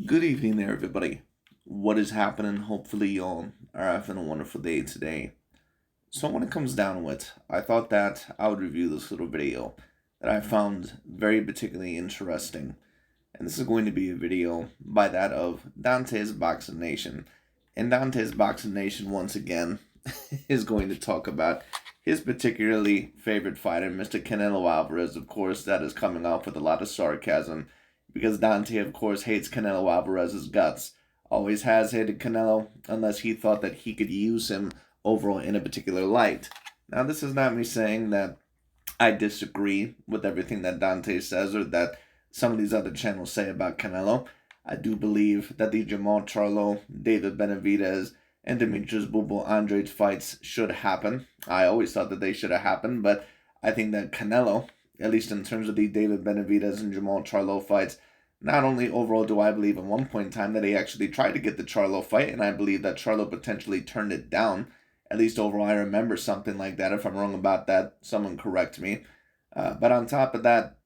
Good evening there, everybody. What is happening? Hopefully, y'all are having a wonderful day today. So, when it comes down to it, I thought that I would review this little video that I found very particularly interesting. And this is going to be a video by that of Dante's Boxing Nation. And Dante's Boxing Nation, once again, is going to talk about his particularly favorite fighter, Mr. Canelo Alvarez. Of course, that is coming off with a lot of sarcasm because Dante, of course, hates Canelo Alvarez's guts. Always has hated Canelo unless he thought that he could use him overall in a particular light. Now, this is not me saying that I disagree with everything that Dante says or that some of these other channels say about Canelo. I do believe that the Jamal Charlo, David Benavidez, and Demetrius Bubo Andrade fights should happen. I always thought that they should have happened, but I think that Canelo, at least in terms of the David Benavidez and Jamal Charlo fights, not only overall do I believe at one point in time that he actually tried to get the Charlo fight, and I believe that Charlo potentially turned it down. At least overall, I remember something like that. If I'm wrong about that, someone correct me. But on top of that,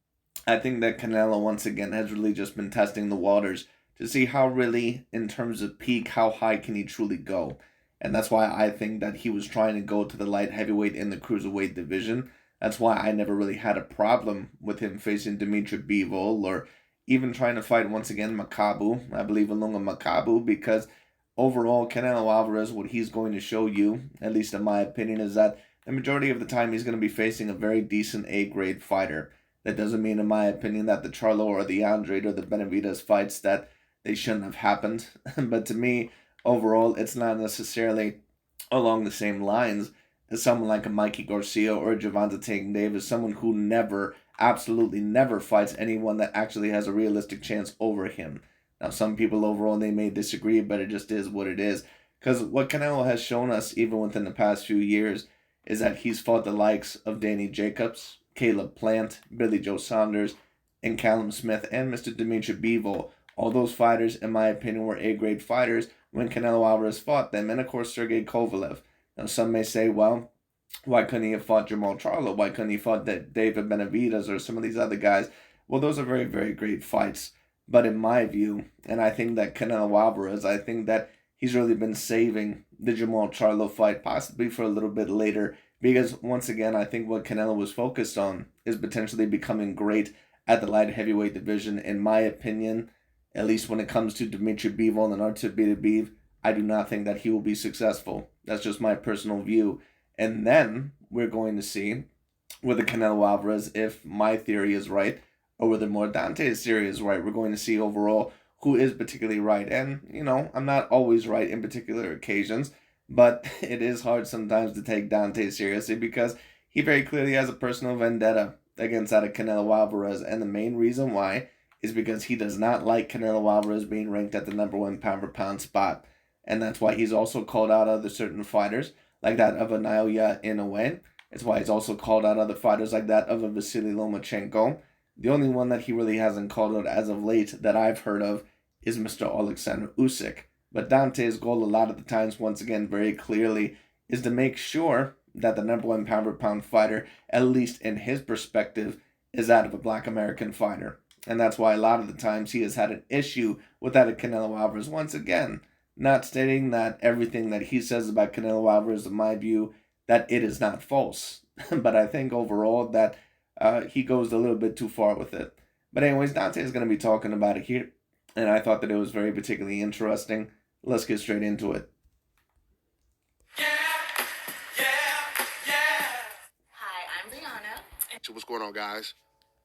I think that Canelo, once again, has really just been testing the waters to see how really, in terms of peak, how high can he truly go. And that's why I think that he was trying to go to the light heavyweight in the cruiserweight division. That's why I never really had a problem with him facing Dimitri Bivol or even trying to fight once again Makabu. I believe Ilunga Makabu, because overall Canelo Alvarez, what he's going to show you, at least in my opinion, is that the majority of the time he's going to be facing a very decent A-grade fighter. That doesn't mean, in my opinion, that the Charlo or the Andrade or the Benavidez fights that they shouldn't have happened. But to me, overall, it's not necessarily along the same lines as someone like a Mikey Garcia or a Gervonta Tank Davis, someone who never, absolutely never fights anyone that actually has a realistic chance over him. Now, some people overall, they may disagree, but it just is what it is. Because what Canelo has shown us, even within the past few years, is that he's fought the likes of Danny Jacobs, Caleb Plant, Billy Joe Saunders, and Callum Smith, and Mr. Dimitri Bivol. All those fighters, in my opinion, were A-grade fighters when Canelo Alvarez fought them, and of course Sergey Kovalev. Now, some may say, well, why couldn't he have fought Jamal Charlo? Why couldn't he fought David Benavidez or some of these other guys? Well, those are very, very great fights. But in my view, and I think that Canelo Alvarez, I think that he's really been saving the Jamal Charlo fight possibly for a little bit later, because once again, I think what Canelo was focused on is potentially becoming great at the light heavyweight division. In my opinion, at least when it comes to Dimitri Bivol and Artur Beterbiev, I do not think that he will be successful. That's just my personal view. And then we're going to see whether Canelo Alvarez, if my theory is right, or whether more Dante's theory is right. We're going to see overall who is particularly right. And, I'm not always right in particular occasions, but it is hard sometimes to take Dante seriously because he very clearly has a personal vendetta against that of Canelo Alvarez. And the main reason why is because he does not like Canelo Alvarez being ranked at the number one pound-for-pound spot. And that's why he's also called out other certain fighters, like that of a Naoya Inoue. It's why he's also called out other fighters like that of a Vasily Lomachenko. The only one that he really hasn't called out as of late that I've heard of is Mr. Alexander Usyk. But Dante's goal a lot of the times, once again, very clearly, is to make sure that the number one pound-for-pound fighter, at least in his perspective, is that of a black American fighter. And that's why a lot of the times he has had an issue with that of Canelo Alvarez. Once again, not stating that everything that he says about Canelo Alvarez, in my view, that it is not false. But I think overall that he goes a little bit too far with it. But anyways, Dante is going to be talking about it here. And I thought that it was very particularly interesting. Let's get straight into it. Hi, I'm Brianna. So what's going on, guys?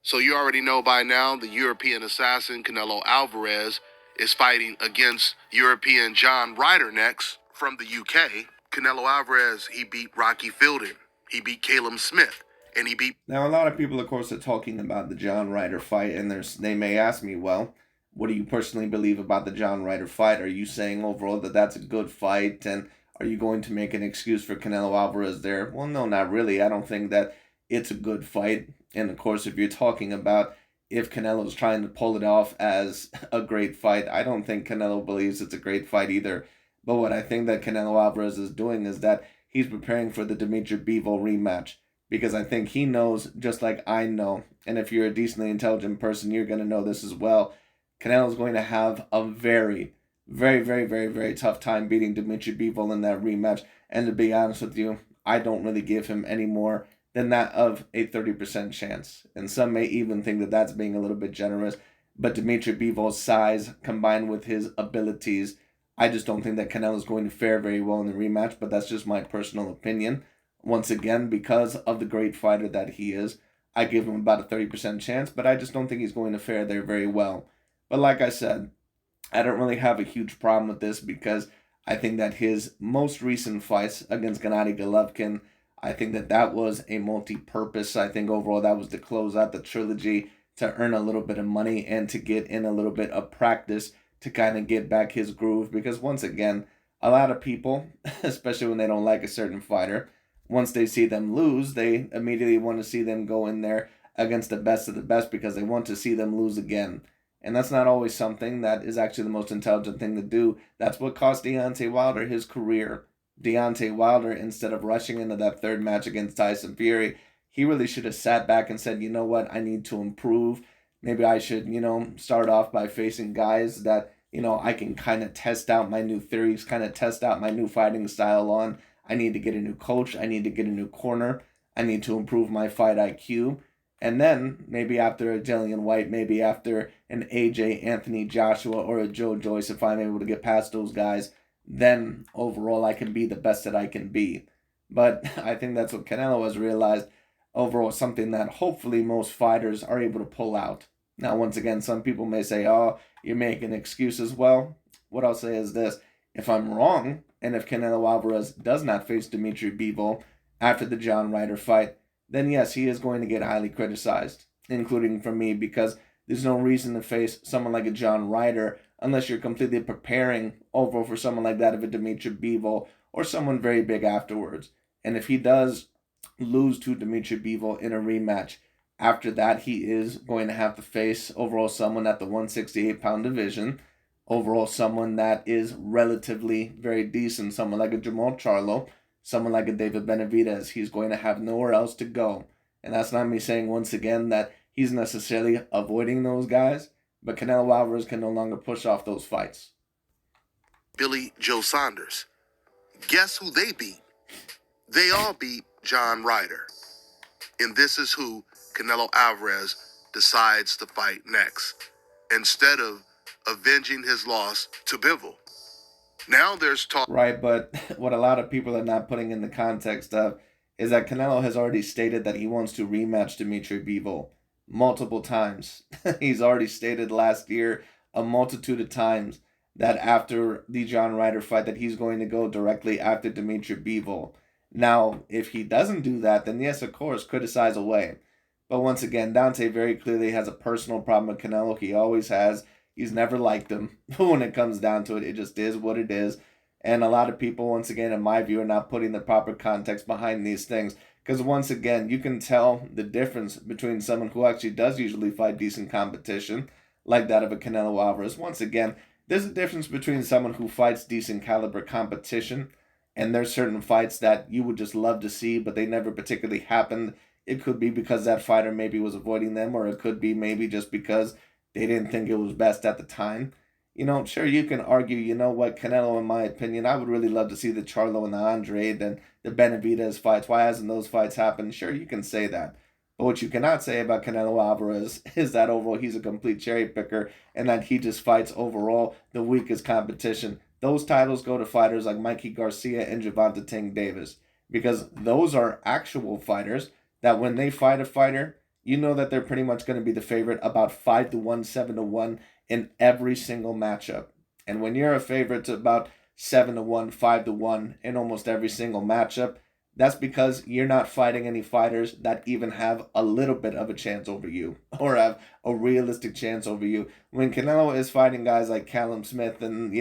So you already know by now the European assassin Canelo Alvarez is fighting against European John Ryder next from the UK. Canelo Alvarez, he beat Rocky Fielding. He beat Caleb Smith. And he beat... Now, a lot of people, of course, are talking about the John Ryder fight, and they may ask me, well, what do you personally believe about the John Ryder fight? Are you saying overall that that's a good fight, and are you going to make an excuse for Canelo Alvarez there? Well, no, not really. I don't think that it's a good fight. And, of course, if you're talking about if Canelo's trying to pull it off as a great fight, I don't think Canelo believes it's a great fight either. But what I think that Canelo Alvarez is doing is that he's preparing for the Dimitri Bivol rematch. Because I think he knows, just like I know, and if you're a decently intelligent person, you're going to know this as well, Canelo's going to have a very, very, very, very, very tough time beating Dimitri Bivol in that rematch. And to be honest with you, I don't really give him any more than that of a 30% chance. And some may even think that that's being a little bit generous. But Dimitri Bivol's size combined with his abilities, I just don't think that Canelo's going to fare very well in the rematch. But that's just my personal opinion. Once again, because of the great fighter that he is, I give him about a 30% chance. But I just don't think he's going to fare there very well. But like I said, I don't really have a huge problem with this because I think that his most recent fights against Gennady Golovkin, I think that that was a multi-purpose. I think overall that was to close out the trilogy, to earn a little bit of money and to get in a little bit of practice to kind of get back his groove. Because once again, a lot of people, especially when they don't like a certain fighter, once they see them lose, they immediately want to see them go in there against the best of the best because they want to see them lose again. And that's not always something that is actually the most intelligent thing to do. That's what cost Deontay Wilder his career. Deontay Wilder, instead of rushing into that third match against Tyson Fury, he really should have sat back and said, you know what, I need to improve. Maybe I should, start off by facing guys that, I can kind of test out my new theories, kind of test out my new fighting style on. I need to get a new coach. I need to get a new corner. I need to improve my fight IQ. And then maybe after a Dillian White, maybe after an AJ Anthony Joshua or a Joe Joyce, if I'm able to get past those guys, then overall I can be the best that I can be. But I think that's what Canelo has realized overall, something that hopefully most fighters are able to pull out. Now, once again, some people may say, oh, you're making excuses. Well, what I'll say is this. If I'm wrong, and if Canelo Alvarez does not face Dimitri Bivol after the John Ryder fight, then yes, he is going to get highly criticized, including from me, because there's no reason to face someone like a John Ryder unless you're completely preparing over for someone like that of a Dimitri Bivol or someone very big afterwards. And if he does lose to Dimitri Bivol in a rematch, after that he is going to have to face overall someone at the 168-pound division, overall someone that is relatively very decent, someone like a Jamal Charlo, someone like a David Benavidez. He's going to have nowhere else to go. And that's not me saying once again that he's necessarily avoiding those guys, but Canelo Alvarez can no longer push off those fights. Billy Joe Saunders. Guess who they beat? They all beat John Ryder. And this is who Canelo Alvarez decides to fight next, instead of avenging his loss to Bivol. Now there's talk. Right, but what a lot of people are not putting in the context of is that Canelo has already stated that he wants to rematch Dimitri Bivol multiple times. He's already stated last year a multitude of times that after the John Ryder fight that he's going to go directly after Dimitri Bivol. Now, if he doesn't do that, then yes, of course, criticize away. But once again, Dante very clearly has a personal problem with Canelo. He always has. He's never liked him. When it comes down to it, it just is what it is. And a lot of people, once again, in my view, are not putting the proper context behind these things. Because once again, you can tell the difference between someone who actually does usually fight decent competition, like that of a Canelo Alvarez. Once again, there's a difference between someone who fights decent caliber competition, and there's certain fights that you would just love to see, but they never particularly happened. It could be because that fighter maybe was avoiding them, or it could be maybe just because they didn't think it was best at the time. Sure, you can argue, you know what, Canelo, in my opinion, I would really love to see the Charlo and the Andre, then the Benavidez fights. Why hasn't those fights happened? Sure, you can say that. But what you cannot say about Canelo Alvarez is that overall he's a complete cherry picker and that he just fights overall the weakest competition. Those titles go to fighters like Mikey Garcia and Gervonta Tank Davis, because those are actual fighters that when they fight a fighter, you know that they're pretty much going to be the favorite about 5-1, 7-1 in every single matchup. And when you're a favorite to about 7-1, 5-1 in almost every single matchup, that's because you're not fighting any fighters that even have a little bit of a chance over you or have a realistic chance over you. When Canelo is fighting guys like Callum Smith and,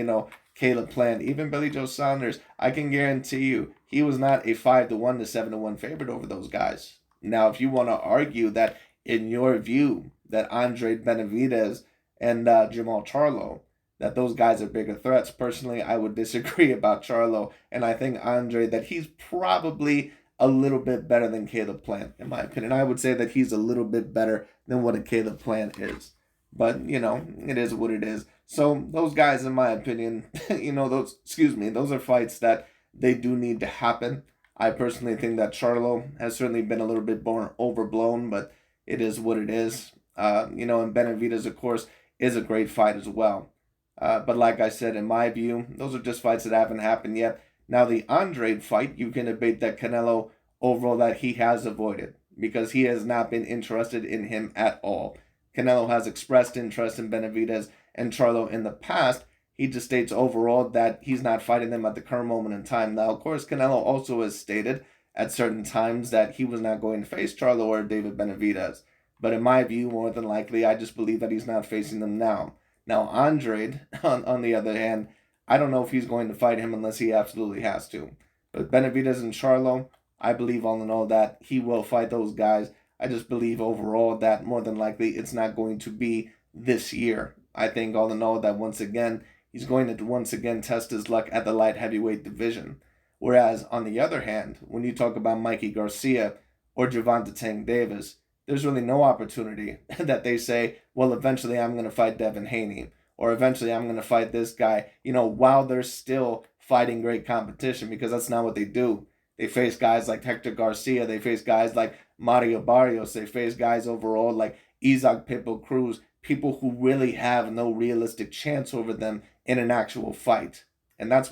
Caleb Plant, even Billy Joe Saunders, I can guarantee you he was not a 5-1 to 7-1 favorite over those guys. Now, if you want to argue that in your view that Andre Benavidez and Jamal Charlo, that those guys are bigger threats, personally, I would disagree about Charlo. And I think Andre, that he's probably a little bit better than Caleb Plant, in my opinion. I would say that he's a little bit better than what a Caleb Plant is. But, it is what it is. So those guys, in my opinion, those are fights that they do need to happen. I personally think that Charlo has certainly been a little bit more overblown, but it is what it is. And Benavidez, of course, is a great fight as well. But like I said, in my view, those are just fights that haven't happened yet. Now, the Andrade fight, you can debate that Canelo overall that he has avoided because he has not been interested in him at all. Canelo has expressed interest in Benavidez and Charlo in the past. He just states overall that he's not fighting them at the current moment in time. Now, of course, Canelo also has stated at certain times that he was not going to face Charlo or David Benavidez. But in my view, more than likely, I just believe that he's not facing them now. Now, Andrade, on the other hand, I don't know if he's going to fight him unless he absolutely has to. But Benavidez and Charlo, I believe all in all that he will fight those guys. I just believe overall that more than likely it's not going to be this year. I think all in all that once again, he's going to once again test his luck at the light heavyweight division. Whereas on the other hand, when you talk about Mikey Garcia or Gervonta Tank Davis, there's really no opportunity that they say, well, eventually I'm going to fight Devin Haney, or eventually I'm going to fight this guy, while they're still fighting great competition, because that's not what they do. They face guys like Hector Garcia, they face guys like Mario Barrios, they face guys overall like Isaac Pitbull Cruz, people who really have no realistic chance over them in an actual fight. And that's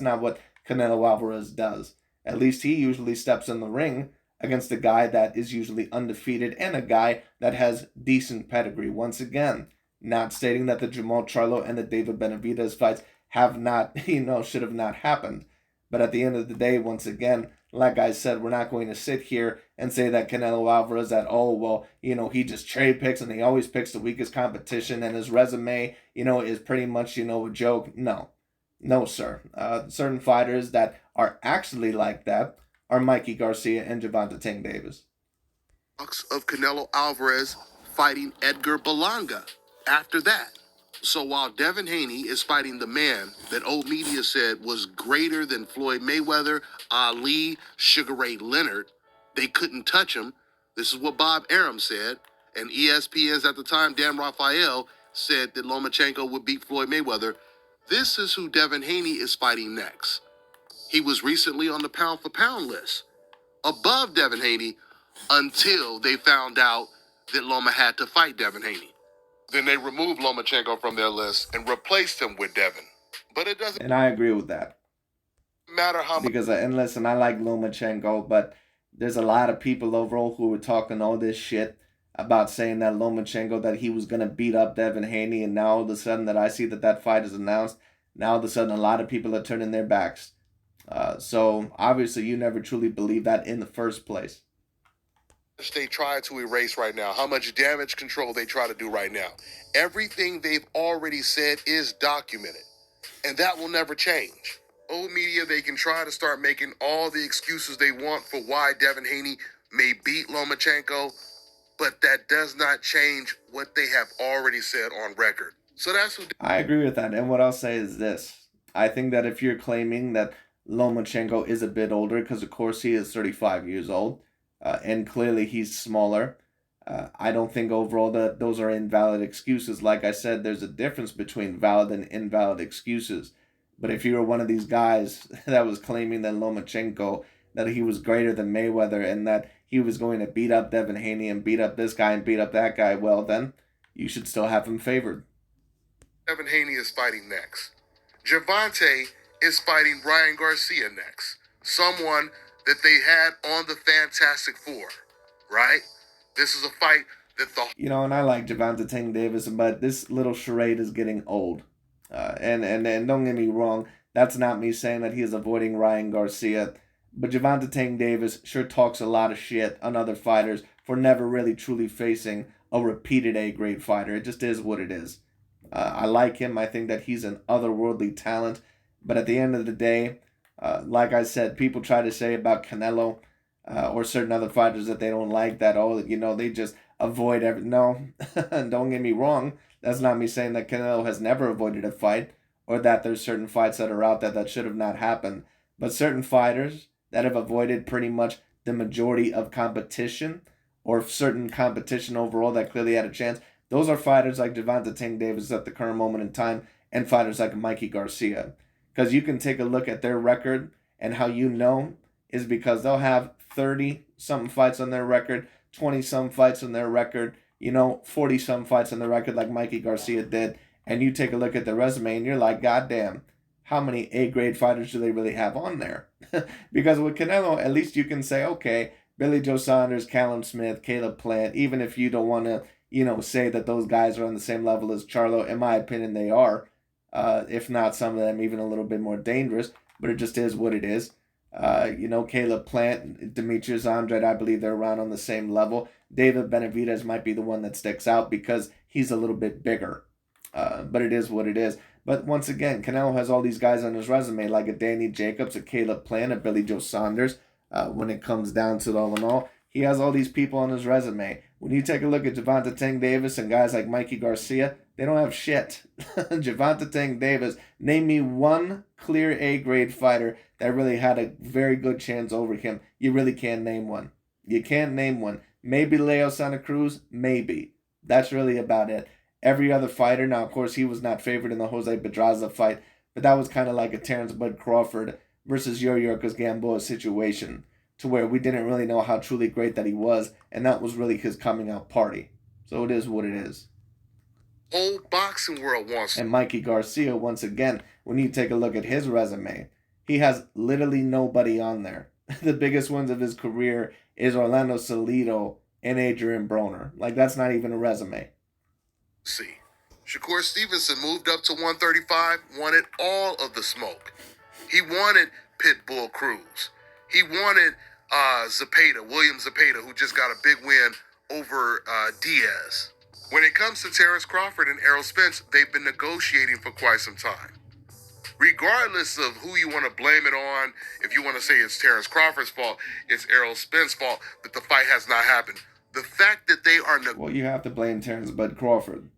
not what Canelo Alvarez does. At least he usually steps in the ring against a guy that is usually undefeated and a guy that has decent pedigree. Once again, not stating that the Jamal Charlo and the David Benavidez fights have not, should have not happened. But at the end of the day, once again, like I said, we're not going to sit here and say that Canelo Alvarez he just cherry picks and he always picks the weakest competition and his resume, is pretty much, a joke. No, sir. Certain fighters that are actually like that are Mikey Garcia and Gervonta Tank Davis. Of Canelo Alvarez fighting Edgar Berlanga after that. So while Devin Haney is fighting the man that old media said was greater than Floyd Mayweather, Ali, Sugar Ray Leonard, they couldn't touch him. This is what Bob Arum said. And ESPN's at the time, Dan Rafael, said that Lomachenko would beat Floyd Mayweather. This is who Devin Haney is fighting next. He was recently on the pound-for-pound list, above Devin Haney, until they found out that Loma had to fight Devin Haney. Then they removed Lomachenko from their list and replaced him with Devin. But it doesn't And I agree with that. matter how much. Because, and listen, I like Lomachenko, but there's a lot of people overall who were talking all this shit about saying that Lomachenko, that he was going to beat up Devin Haney, and now all of a sudden that I see that fight is announced, now all of a sudden a lot of people are turning their backs. So obviously you never truly believed that in the first place. They try to erase right now, how much damage control they try to do right now. Everything they've already said is documented, and that will never change. Old media, they can try to start making all the excuses they want for why Devin Haney may beat Lomachenko, but that does not change what they have already said on record. So that's what I agree with that. And what I'll say is this. I think that if you're claiming that Lomachenko is a bit older, because of course he is 35 years old, and clearly he's smaller, I don't think overall that those are invalid excuses. Like I said, there's a difference between valid and invalid excuses. But if you were one of these guys that was claiming that Lomachenko, that he was greater than Mayweather and that he was going to beat up Devin Haney and beat up this guy and beat up that guy, well then, you should still have him favored. Devin Haney is fighting next. Gervonta is fighting Ryan Garcia next. Someone that they had on the Fantastic Four, right? This is a fight that and I like Gervonta Tank Davis, but this little charade is getting old. And don't get me wrong, that's not me saying that he is avoiding Ryan Garcia. But Gervonta Tank Davis sure talks a lot of shit on other fighters for never really truly facing a repeated A-grade fighter. It just is what it is. I like him. I think that he's an otherworldly talent. But at the end of the day, like I said, people try to say about Canelo or certain other fighters that they don't like that, they just avoid every... No, don't get me wrong. That's not me saying that Canelo has never avoided a fight or that there's certain fights that are out there that should have not happened. But certain fighters that have avoided pretty much the majority of competition or certain competition overall that clearly had a chance, Those are fighters like Gervonta Tank Davis at the current moment in time, and fighters like Mikey Garcia. Because you can take a look at their record, and how you know is because they'll have 30-something fights on their record, 20-some fights on their record, 40-some fights on their record like Mikey Garcia did, and you take a look at their resume and you're like, God damn, how many A-grade fighters do they really have on there? Because with Canelo, at least you can say, okay, Billy Joe Saunders, Callum Smith, Caleb Plant, even if you don't want to, say that those guys are on the same level as Charlo, in my opinion, they are. If not some of them even a little bit more dangerous, but it just is what it is. Caleb Plant, Demetrius Andrade, I believe they're around on the same level. David Benavidez might be the one that sticks out because he's a little bit bigger. But it is what it is. But once again, Canelo has all these guys on his resume, like a Danny Jacobs, a Caleb Plant, a Billy Joe Saunders. When it comes down to it all in all, he has all these people on his resume. When you take a look at Gervonta Tank Davis and guys like Mikey Garcia, they don't have shit. Gervonta Tank Davis, name me one clear A-grade fighter that really had a very good chance over him. You really can't name one. You can't name one. Maybe Leo Santa Cruz, maybe. That's really about it. Every other fighter, now of course he was not favored in the Jose Pedraza fight, but that was kind of like a Terrence Bud Crawford versus Yuriorkis Gamboa situation, to where we didn't really know how truly great that he was, and that was really his coming out party. So it is what it is. Whole boxing world wants. And Mikey Garcia, once again, when you take a look at his resume, he has literally nobody on there. The biggest ones of his career is Orlando Salido and Adrian Broner. Like, that's not even a resume. See, Shakur Stevenson moved up to 135, wanted all of the smoke. He wanted Pitbull Cruz. He wanted William Zepeda, who just got a big win over Diaz. When it comes to Terrence Crawford and Errol Spence, they've been negotiating for quite some time. Regardless of who you want to blame it on, if you want to say it's Terrence Crawford's fault, it's Errol Spence's fault that the fight has not happened. The fact that they are... Well, you have to blame Terrence Bud Crawford.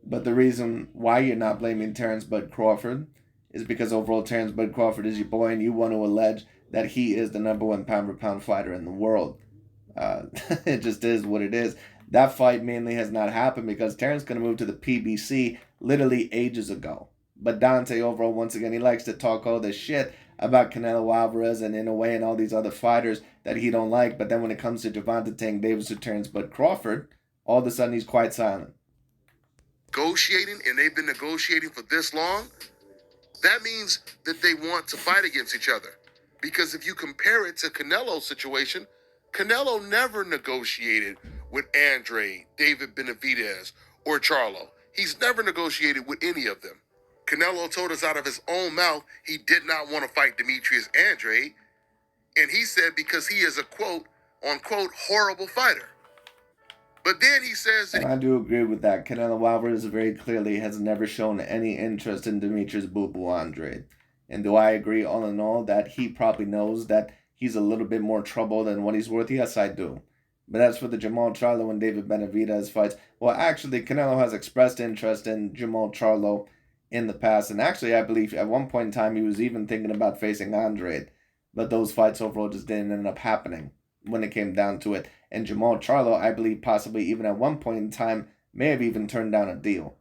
But the reason why you're not blaming Terrence Bud Crawford is because overall Terrence Bud Crawford is your boy, and you want to allege that he is the number one pound-for-pound fighter in the world. It just is what it is. That fight mainly has not happened because Terrence going to move to the PBC literally ages ago. But Dante overall, once again, he likes to talk all this shit about Canelo Alvarez and in a way and all these other fighters that he don't like. But then when it comes to Gervonta Tank Davis or Terrence Bud Crawford, all of a sudden he's quite silent. Negotiating, and they've been negotiating for this long, that means that they want to fight against each other. Because if you compare it to Canelo's situation, Canelo never negotiated with Andrade, David Benavidez, or Charlo. He's never negotiated with any of them. Canelo told us out of his own mouth he did not want to fight Demetrius Andrade, and he said because he is a quote-unquote horrible fighter. But then he says that... And I do agree with that. Canelo Alvarez very clearly has never shown any interest in Demetrius Boo Boo Andrade. And do I agree all in all that he probably knows that he's a little bit more trouble than what he's worth? Yes, I do. But as for the Jamal Charlo and David Benavidez fights, well, actually, Canelo has expressed interest in Jamal Charlo in the past. And actually, I believe at one point in time, he was even thinking about facing Andrade. But those fights overall just didn't end up happening when it came down to it. And Jamal Charlo, I believe possibly even at one point in time, may have even turned down a deal.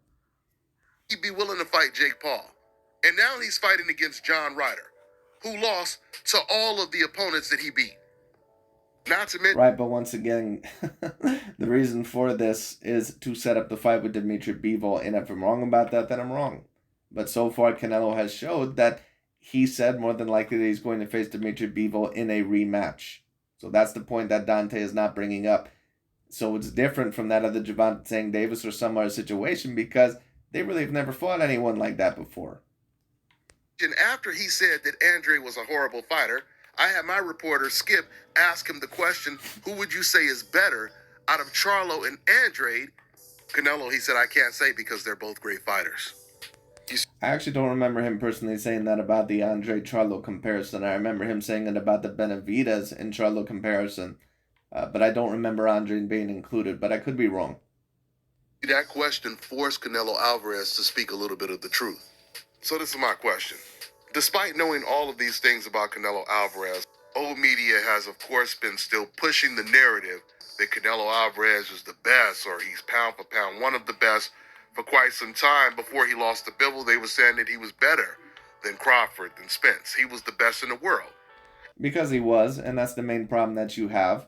He'd be willing to fight Jake Paul. And now he's fighting against John Ryder, who lost to all of the opponents that he beat. Not to mention... Right, but once again, the reason for this is to set up the fight with Dimitri Bivol. And if I'm wrong about that, then I'm wrong. But so far, Canelo has showed that he said more than likely that he's going to face Dimitri Bivol in a rematch. So that's the point that Dante is not bringing up. So it's different from that of the Gervonta Tank Davis or some other situation because they really have never fought anyone like that before. And after he said that Andre was a horrible fighter, I had my reporter, Skip, ask him the question, who would you say is better out of Charlo and Andrade? Canelo, he said, I can't say because they're both great fighters. I actually don't remember him personally saying that about the Andrade Charlo comparison. I remember him saying it about the Benavidez and Charlo comparison. But I don't remember Andrade being included, but I could be wrong. That question forced Canelo Alvarez to speak a little bit of the truth. So this is my question. Despite knowing all of these things about Canelo Alvarez, old media has, of course, been still pushing the narrative that Canelo Alvarez is the best, or he's pound for pound one of the best. For quite some time before he lost to Bivol, they were saying that he was better than Crawford, than Spence. He was the best in the world. Because he was, and that's the main problem that you have.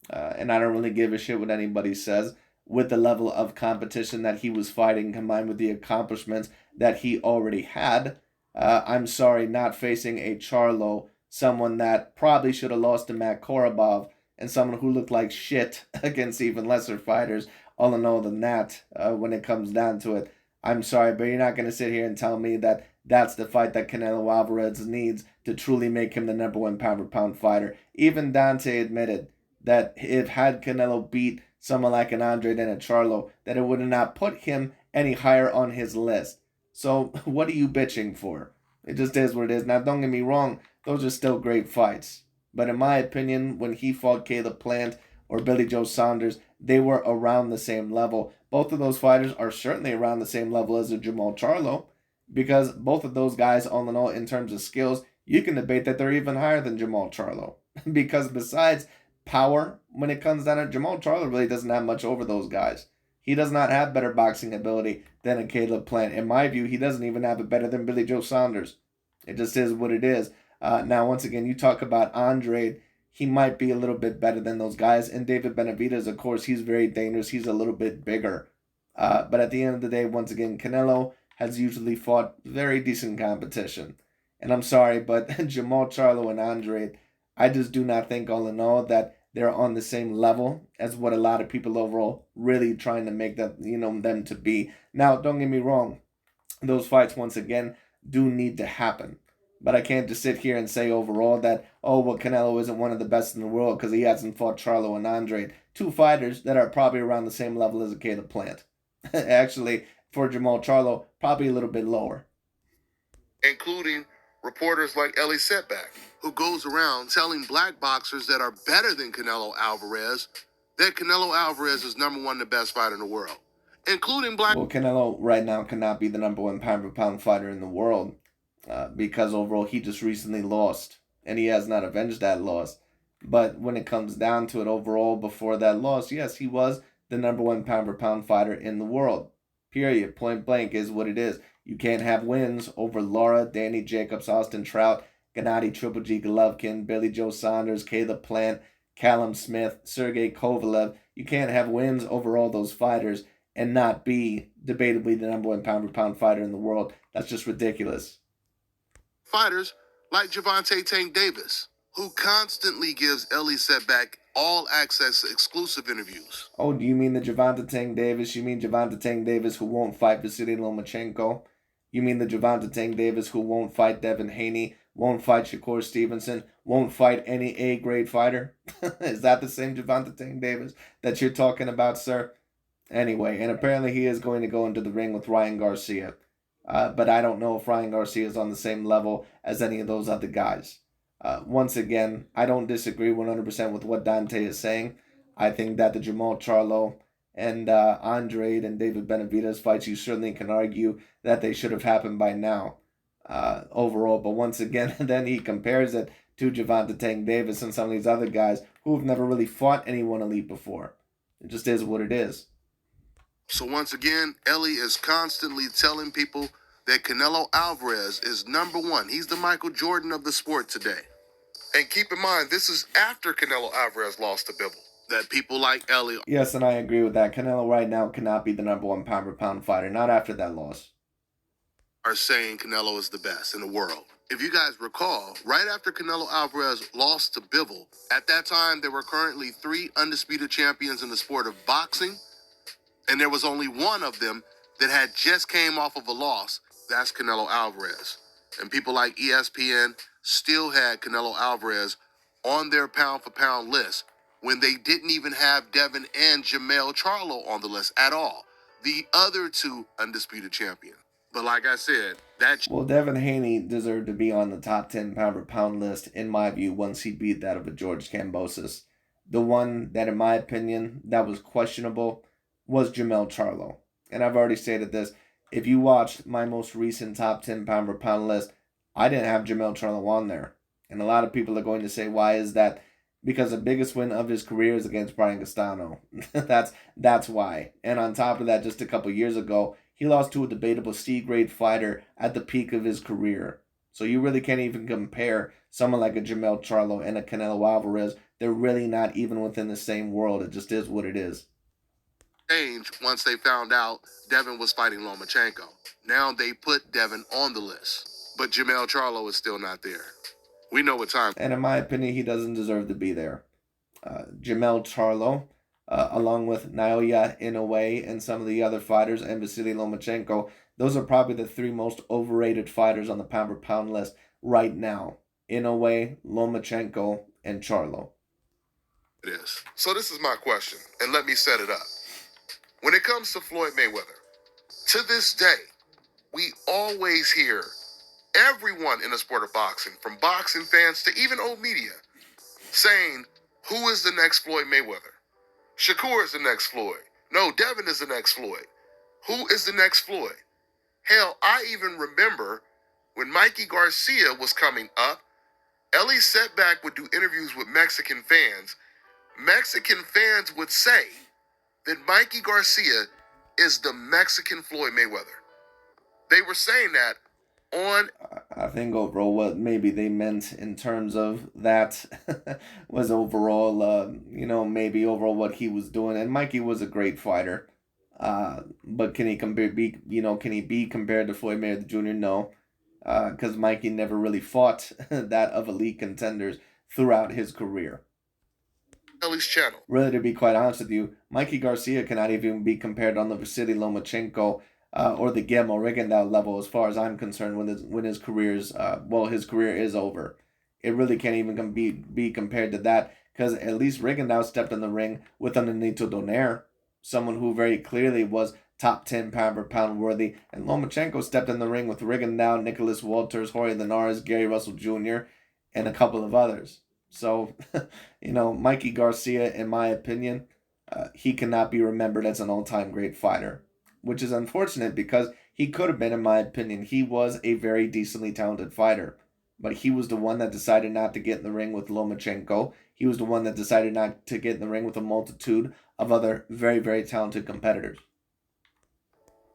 And I don't really give a shit what anybody says. With the level of competition that he was fighting, combined with the accomplishments that he already had, I'm sorry, not facing a Charlo, someone that probably should have lost to Matt Korobov, and someone who looked like shit against even lesser fighters, all in all than that, when it comes down to it. I'm sorry, but you're not going to sit here and tell me that that's the fight that Canelo Alvarez needs to truly make him the number one pound for pound fighter. Even Dante admitted that if had Canelo beat someone like an Andre than a Charlo, that it would not put him any higher on his list. So what are you bitching for? It just is what it is. Now, don't get me wrong, those are still great fights. But in my opinion, when he fought Caleb Plant or Billy Joe Saunders, they were around the same level. Both of those fighters are certainly around the same level as a Jamal Charlo, because both of those guys, all in all, in terms of skills, you can debate that they're even higher than Jamal Charlo. Because besides power, when it comes down to Jamal Charlo, really doesn't have much over those guys. He does not have better boxing ability than a Caleb Plant. In my view, he doesn't even have it better than Billy Joe Saunders. It just is what it is. Now, once again, you talk about Andre. He might be a little bit better than those guys. And David Benavidez, of course, he's very dangerous. He's a little bit bigger. But at the end of the day, once again, Canelo has usually fought very decent competition. And I'm sorry, but Jamal Charlo and Andre, I just do not think, all in all, that they're on the same level as what a lot of people overall really trying to make them, them to be. Now, don't get me wrong, those fights, once again, do need to happen. But I can't just sit here and say overall that, oh, well, Canelo isn't one of the best in the world because he hasn't fought Charlo and Andre. Two fighters that are probably around the same level as a Caleb Plant. Actually, for Jamal Charlo, probably a little bit lower. Including reporters like Ellie Setback, who goes around telling black boxers that are better than Canelo Alvarez that Canelo Alvarez is number one, the best fighter in the world. Including black... Well, Canelo right now cannot be the number one pound for pound fighter in the world because overall he just recently lost, and he has not avenged that loss. But when it comes down to it overall, before that loss, yes, he was the number one pound for pound fighter in the world. Period. Point blank is what it is. You can't have wins over Lara, Danny Jacobs, Austin Trout, Gennady Triple G Golovkin, Billy Joe Saunders, Caleb Plant, Callum Smith, Sergey Kovalev. You can't have wins over all those fighters and not be debatably the number one pound for pound fighter in the world. That's just ridiculous. Fighters like Gervonta Tank Davis, who constantly gives Ellie Setback all access exclusive interviews. Oh, do you mean the Gervonta Tank Davis? You mean Gervonta Tank Davis who won't fight Vasily Lomachenko? You mean the Gervonta Tank Davis who won't fight Devin Haney, won't fight Shakur Stevenson, won't fight any A-grade fighter? Is that the same Gervonta Tank Davis that you're talking about, sir? Anyway, and apparently he is going to go into the ring with Ryan Garcia. But I don't know if Ryan Garcia is on the same level as any of those other guys. Once again, I don't disagree 100% with what Dante is saying. I think that the Jamal Charlo and Andre and David Benavidez fights, you certainly can argue that they should have happened by now overall. But once again, then he compares it to Gervonta Tank Davis and some of these other guys who have never really fought anyone elite before. It just is what it is. So once again, Ellie is constantly telling people that Canelo Alvarez is number one. He's the Michael Jordan of the sport today. And keep in mind, this is after Canelo Alvarez lost to Bivol. That people like Ellie... Yes, and I agree with that. Canelo right now cannot be the number one pound for pound fighter, not after that loss. ...are saying Canelo is the best in the world. If you guys recall, right after Canelo Alvarez lost to Bivol, at that time there were currently 3 undisputed champions in the sport of boxing, and there was only one of them that had just came off of a loss. That's Canelo Alvarez. And people like ESPN still had Canelo Alvarez on their pound-for-pound list when they didn't even have Devin and Jamel Charlo on the list at all. The other 2 undisputed champions. But like I said, Well, Devin Haney deserved to be on the top 10 pound-for-pound list, in my view, once he beat that of a George Kambosos. The one that, in my opinion, that was questionable was Jamel Charlo. And I've already stated this. If you watched my most recent top 10 pound-for-pound list, I didn't have Jamel Charlo on there. And a lot of people are going to say, why is that? because the biggest win of his career is against Brian Castano. That's why. And on top of that, just a couple years ago, he lost to a debatable C-grade fighter at the peak of his career. So you really can't even compare someone like a Jermell Charlo and a Canelo Alvarez. They're really not even within the same world. It just is what it is. Change once they found out Devin was fighting Lomachenko. Now they put Devin on the list, but Jermell Charlo is still not there. We know what time. And in my opinion, he doesn't deserve to be there. Jermell Charlo, along with Naoya Inoue and some of the other fighters, and Vasily Lomachenko, those are probably the three most overrated fighters on the pound-for-pound list right now. Inoue, Lomachenko, and Charlo. It is. So this is my question, and let me set it up. When it comes to Floyd Mayweather, to this day, we always hear everyone in the sport of boxing, from boxing fans to even old media, saying, who is the next Floyd Mayweather? Shakur is the next Floyd. No, Devin is the next Floyd. Who is the next Floyd? Hell, I even remember when Mikey Garcia was coming up, Ellie Setback would do interviews with Mexican fans. Mexican fans would say that Mikey Garcia is the Mexican Floyd Mayweather. They were saying that on... I think overall what maybe they meant in terms of that was overall, maybe overall what he was doing. And Mikey was a great fighter. But can he be compared to Floyd Mayweather Jr.? No. Because Mikey never really fought that of elite contenders throughout his career. Ellie's channel. Really, to be quite honest with you, Mikey Garcia cannot even be compared on the Vasily Lomachenko or the Guillermo Rigondeaux level, as far as I'm concerned. When his career's his career is over, it really can't even be compared to that, because at least Rigondeaux stepped in the ring with an Anito Donaire, someone who very clearly was top 10 pound for pound worthy, and Lomachenko stepped in the ring with Rigondeaux, Nicholas Walters, Jorge Linares, Gary Russell Jr., and a couple of others. So, Mikey Garcia, in my opinion, he cannot be remembered as an all-time great fighter, which is unfortunate because he could have been, in my opinion. He was a very decently talented fighter, but he was the one that decided not to get in the ring with Lomachenko. He was the one that decided not to get in the ring with a multitude of other very, very talented competitors.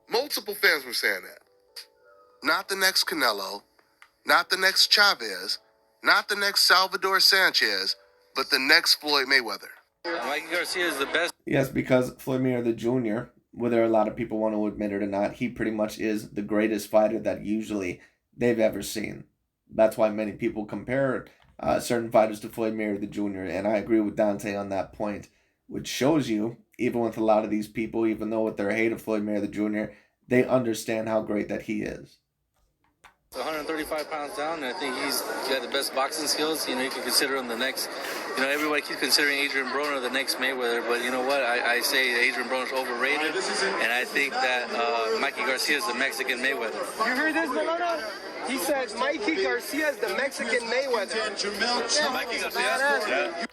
Multiple fans were saying that. Not the next Canelo, not the next Chavez, not the next Salvador Sanchez, but the next Floyd Mayweather. Mikey Garcia is the best. Yes, because Floyd Mayweather Jr., whether a lot of people want to admit it or not, he pretty much is the greatest fighter that usually they've ever seen. That's why many people compare certain fighters to Floyd Mayweather Jr., and I agree with Dante on that point, which shows you, even with a lot of these people, even though with their hate of Floyd Mayweather Jr., they understand how great that he is. 135 pounds down, and I think he's got the best boxing skills. You can consider him the next, everybody keeps considering Adrian Broner the next Mayweather, but you know what? I say Adrian Broner's overrated, and I think that Mikey Garcia is the Mexican Mayweather. You heard this, Malona? He said Mikey Garcia is the Mexican Mayweather. Mikey Garcia? Yeah.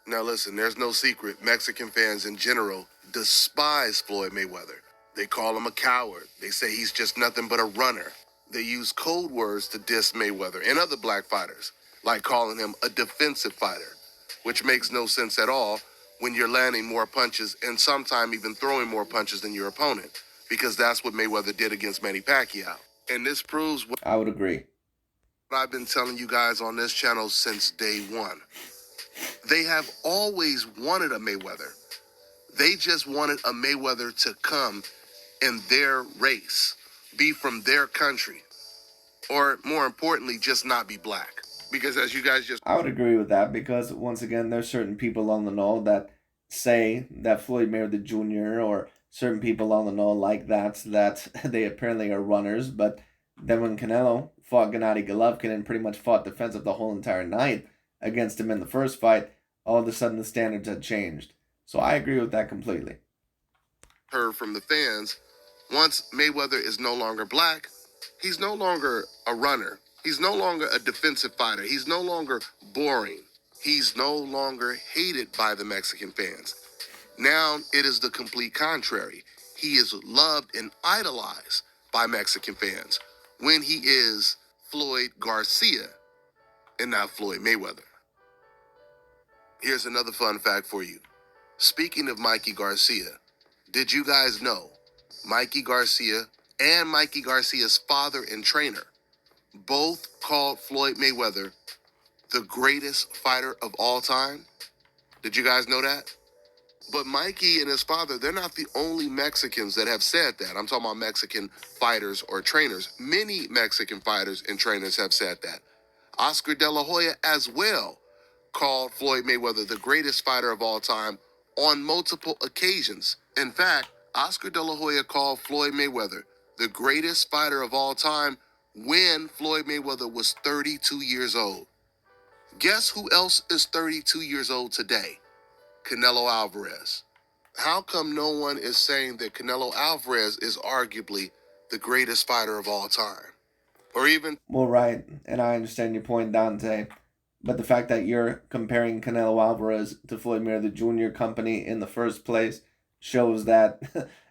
Now listen, there's no secret. Mexican fans in general despise Floyd Mayweather. They call him a coward. They say he's just nothing but a runner. They use code words to diss Mayweather and other black fighters, like calling him a defensive fighter, which makes no sense at all when you're landing more punches and sometimes even throwing more punches than your opponent, because that's what Mayweather did against Manny Pacquiao. And this proves what I would agree. I've been telling you guys on this channel since day one. They have always wanted a Mayweather. They just wanted a Mayweather to come in their race, be from their country, or more importantly, just not be black. Because as you guys just... I would agree with that, because once again, there's certain people on the know that say that Floyd Mayweather Jr. or certain people on the know like that they apparently are runners, but then when Canelo fought Gennady Golovkin and pretty much fought defensive the whole entire night against him in the first fight, all of a sudden the standards had changed. So I agree with that completely. Heard from the fans, once Mayweather is no longer black, he's no longer a runner. He's no longer a defensive fighter. He's no longer boring. He's no longer hated by the Mexican fans. Now it is the complete contrary. He is loved and idolized by Mexican fans when he is Floyd Garcia and not Floyd Mayweather. Here's another fun fact for you. Speaking of Mikey Garcia, did you guys know Mikey Garcia and Mikey Garcia's father and trainer both called Floyd Mayweather the greatest fighter of all time? Did you guys know that? But Mikey and his father, they're not the only Mexicans that have said that. I'm talking about Mexican fighters or trainers. Many Mexican fighters and trainers have said that. Oscar De La Hoya as well called Floyd Mayweather the greatest fighter of all time on multiple occasions. In fact, Oscar De La Hoya called Floyd Mayweather the greatest fighter of all time when Floyd Mayweather was 32 years old. Guess who else is 32 years old today? Canelo Alvarez. How come no one is saying that Canelo Alvarez is arguably the greatest fighter of all time? Or even... Well, right, and I understand your point, Dante, but the fact that you're comparing Canelo Alvarez to Floyd Mayweather Jr. company in the first place shows that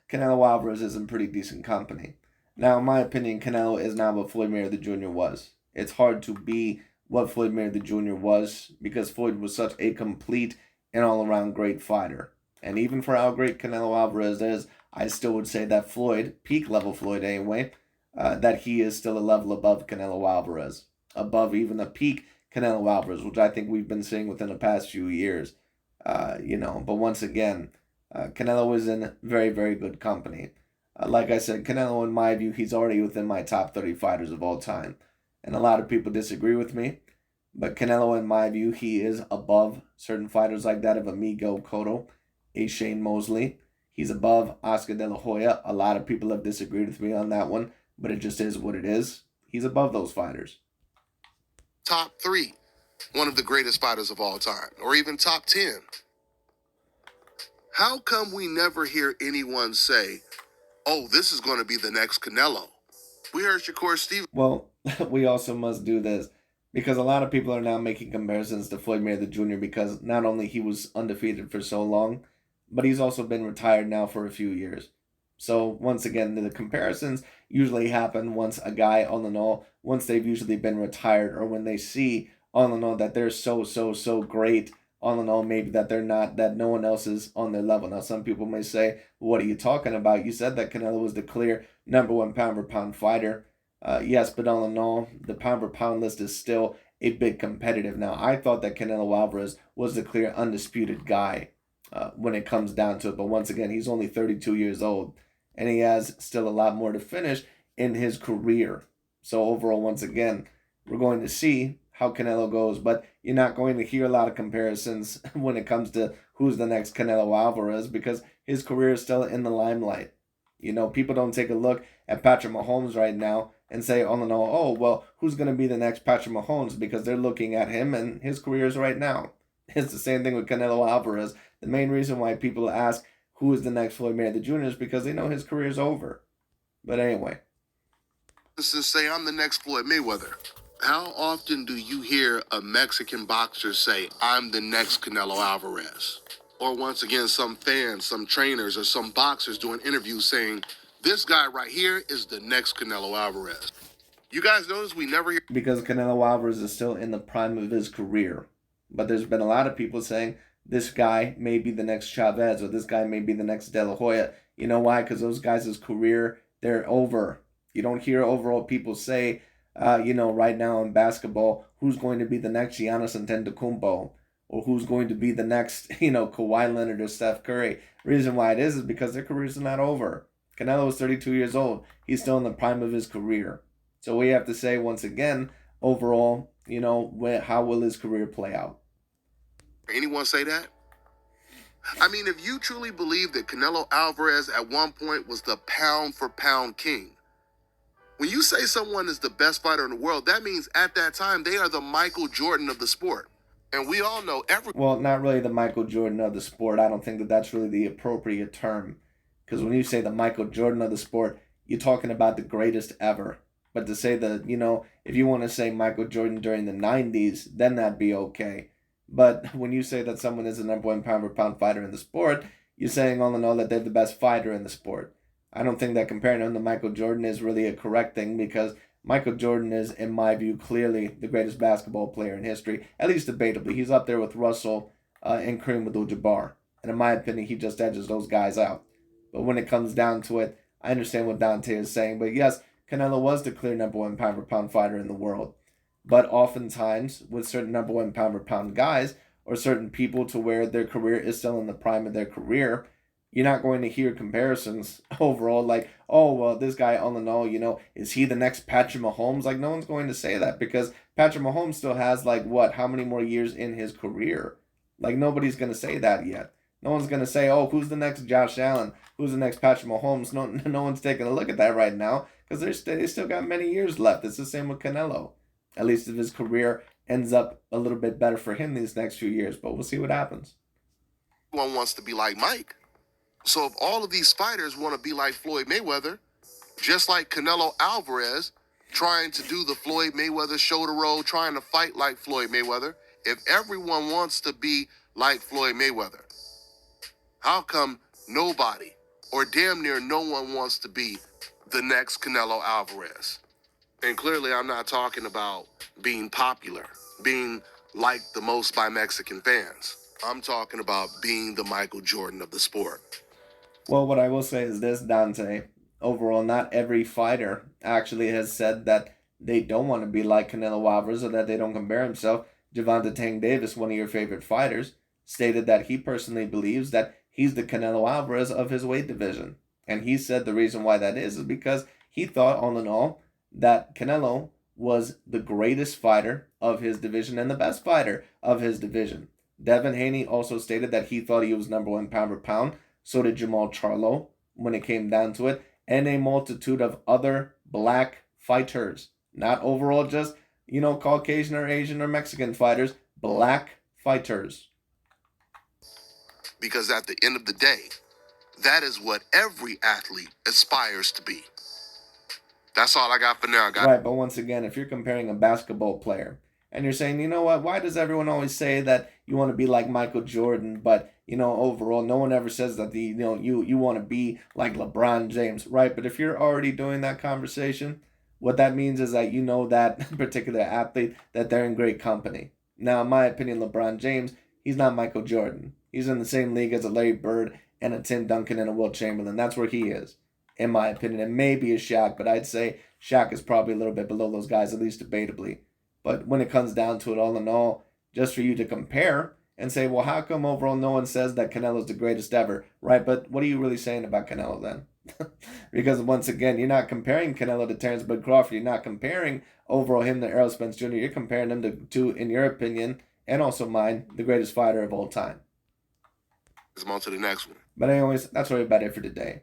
Canelo Alvarez is in pretty decent company. Now, in my opinion, Canelo is not what Floyd Mayweather Jr. was. It's hard to be what Floyd Mayweather Jr. was because Floyd was such a complete and all-around great fighter. And even for how great Canelo Alvarez is, I still would say that Floyd, peak level Floyd anyway, that he is still a level above Canelo Alvarez, above even the peak Canelo Alvarez, which I think we've been seeing within the past few years. But once again, Canelo is in very, very good company. Like I said, Canelo, in my view, he's already within my top 30 fighters of all time. And a lot of people disagree with me. But Canelo, in my view, he is above certain fighters like that of Amigo Cotto, a Shane Mosley. He's above Oscar De La Hoya. A lot of people have disagreed with me on that one, but it just is what it is. He's above those fighters. Top 3, one of the greatest fighters of all time, or even top 10. How come we never hear anyone say, oh, this is going to be the next Canelo? We heard Shakur Stevenson. Well, we also must do this because a lot of people are now making comparisons to Floyd Mayweather Jr. because not only he was undefeated for so long, but he's also been retired now for a few years. So once again, the comparisons usually happen once a guy, all in all, once they've usually been retired or when they see, all in all, that they're so great, all in all, maybe that they're not, that no one else is on their level. Now, some people may say, what are you talking about? You said that Canelo was the clear number one pound-for-pound fighter. Yes, but all in all, the pound-for-pound list is still a bit competitive. Now, I thought that Canelo Alvarez was the clear undisputed guy when it comes down to it. But once again, he's only 32 years old, and he has still a lot more to finish in his career. So overall, once again, we're going to see how Canelo goes, but you're not going to hear a lot of comparisons when it comes to who's the next Canelo Alvarez because his career is still in the limelight. You know, people don't take a look at Patrick Mahomes right now and say, oh, no, oh, well, who's going to be the next Patrick Mahomes? Because they're looking at him and his career is right now. It's the same thing with Canelo Alvarez. The main reason why people ask who is the next Floyd Mayweather Jr. is because they know his career is over. But anyway. Say, I'm the next Floyd Mayweather. How often do you hear a Mexican boxer say, I'm the next Canelo Alvarez? Or once again, some fans, some trainers, or some boxers doing interviews saying, this guy right here is the next Canelo Alvarez. You guys notice we never hear... Because Canelo Alvarez is still in the prime of his career. But there's been a lot of people saying, this guy may be the next Chavez, or this guy may be the next De La Hoya. You know why? Because those guys' career, they're over. You don't hear overall people say, right now in basketball, who's going to be the next Giannis Antetokounmpo, or who's going to be the next, Kawhi Leonard or Steph Curry. Reason why it is because their careers are not over. Canelo is 32 years old. He's still in the prime of his career. So we have to say, once again, overall, how will his career play out? Anyone say that? I mean, if you truly believe that Canelo Alvarez at one point was the pound-for-pound king, when you say someone is the best fighter in the world, that means at that time they are the Michael Jordan of the sport. And we all know Well, not really the Michael Jordan of the sport. I don't think that that's really the appropriate term. Because when you say the Michael Jordan of the sport, you're talking about the greatest ever. But to say that, if you want to say Michael Jordan during the 90s, then that'd be okay. But when you say that someone is the number one pound-for-pound fighter in the sport, you're saying all in all that they're the best fighter in the sport. I don't think that comparing him to Michael Jordan is really a correct thing because Michael Jordan is, in my view, clearly the greatest basketball player in history, at least debatably. He's up there with Russell, and Kareem Abdul-Jabbar. And in my opinion, he just edges those guys out. But when it comes down to it, I understand what Dante is saying. But yes, Canelo was the clear number one pound for pound fighter in the world. But oftentimes, with certain number one pound for pound guys, or certain people to where their career is still in the prime of their career, you're not going to hear comparisons overall like, oh, well, this guy, all in all, is he the next Patrick Mahomes? Like, no one's going to say that because Patrick Mahomes still has, like, what, how many more years in his career? Like, nobody's going to say that yet. No one's going to say, oh, who's the next Josh Allen? Who's the next Patrick Mahomes? No one's taking a look at that right now because they still got many years left. It's the same with Canelo. At least if his career ends up a little bit better for him these next few years. But we'll see what happens. One wants to be like Mike. So if all of these fighters want to be like Floyd Mayweather, just like Canelo Alvarez trying to do the Floyd Mayweather shoulder roll, trying to fight like Floyd Mayweather, if everyone wants to be like Floyd Mayweather, how come nobody or damn near no one wants to be the next Canelo Alvarez? And clearly I'm not talking about being popular, being liked the most by Mexican fans. I'm talking about being the Michael Jordan of the sport. Well, what I will say is this, Dante. Overall, not every fighter actually has said that they don't want to be like Canelo Alvarez or that they don't compare himself. Gervonta Tank Davis, one of your favorite fighters, stated that he personally believes that he's the Canelo Alvarez of his weight division. And he said the reason why that is because he thought, all in all, that Canelo was the greatest fighter of his division and the best fighter of his division. Devin Haney also stated that he thought he was number one pound for pound. So did Jamal Charlo when it came down to it. And a multitude of other black fighters. Not overall just, Caucasian or Asian or Mexican fighters. Black fighters. Because at the end of the day, that is what every athlete aspires to be. That's all I got for now, guys. Right, but once again, if you're comparing a basketball player and you're saying, you know what, why does everyone always say that you want to be like Michael Jordan, but, overall, no one ever says that you want to be like LeBron James, right? But if you're already doing that conversation, what that means is that you know that particular athlete, that they're in great company. Now, in my opinion, LeBron James, he's not Michael Jordan. He's in the same league as a Larry Bird and a Tim Duncan and a Wilt Chamberlain. That's where he is, in my opinion. And maybe a Shaq, but I'd say Shaq is probably a little bit below those guys, at least debatably. But when it comes down to it, all in all, just for you to compare and say, well, how come overall no one says that Canelo's the greatest ever, right? But what are you really saying about Canelo then? Because once again, you're not comparing Canelo to Terrence Bud Crawford. You're not comparing overall him to Errol Spence Jr. You're comparing him to, in your opinion, and also mine, the greatest fighter of all time. Let's on to the next one. But anyways, that's really about it for today.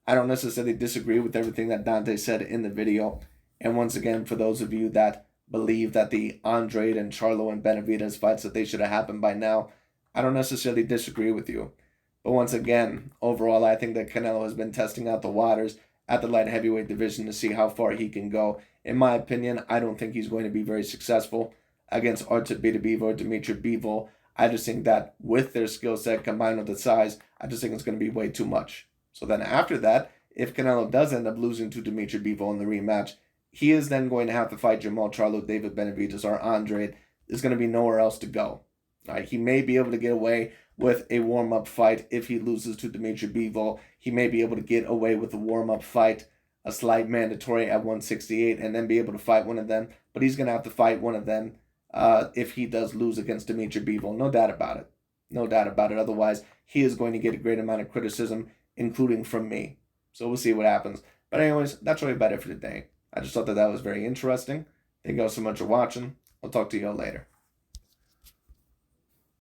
I don't necessarily disagree with everything that Dante said in the video. And once again, for those of you that believe that the Andrade and Charlo and Benavidez fights, that they should have happened by now, I don't necessarily disagree with you. But once again, overall, I think that Canelo has been testing out the waters at the light heavyweight division to see how far he can go. In my opinion, I don't think he's going to be very successful against Artur Beterbiev or Dimitri Bivol. I just think that with their skill set combined with the size, I just think it's going to be way too much. So then after that, if Canelo does end up losing to Dimitri Bivol in the rematch, he is then going to have to fight Jamal Charlo, David Benavidez, or Andrade. There's going to be nowhere else to go. All right, he may be able to get away with a warm-up fight if he loses to Dimitri Bivol. He may be able to get away with a warm-up fight, a slight mandatory at 168, and then be able to fight one of them. But he's going to have to fight one of them if he does lose against Dimitri Bivol. No doubt about it. No doubt about it. Otherwise, he is going to get a great amount of criticism, including from me. So we'll see what happens. But anyways, that's really about it for today. I just thought that was very interesting. Thank you all so much for watching. I'll talk to you all later.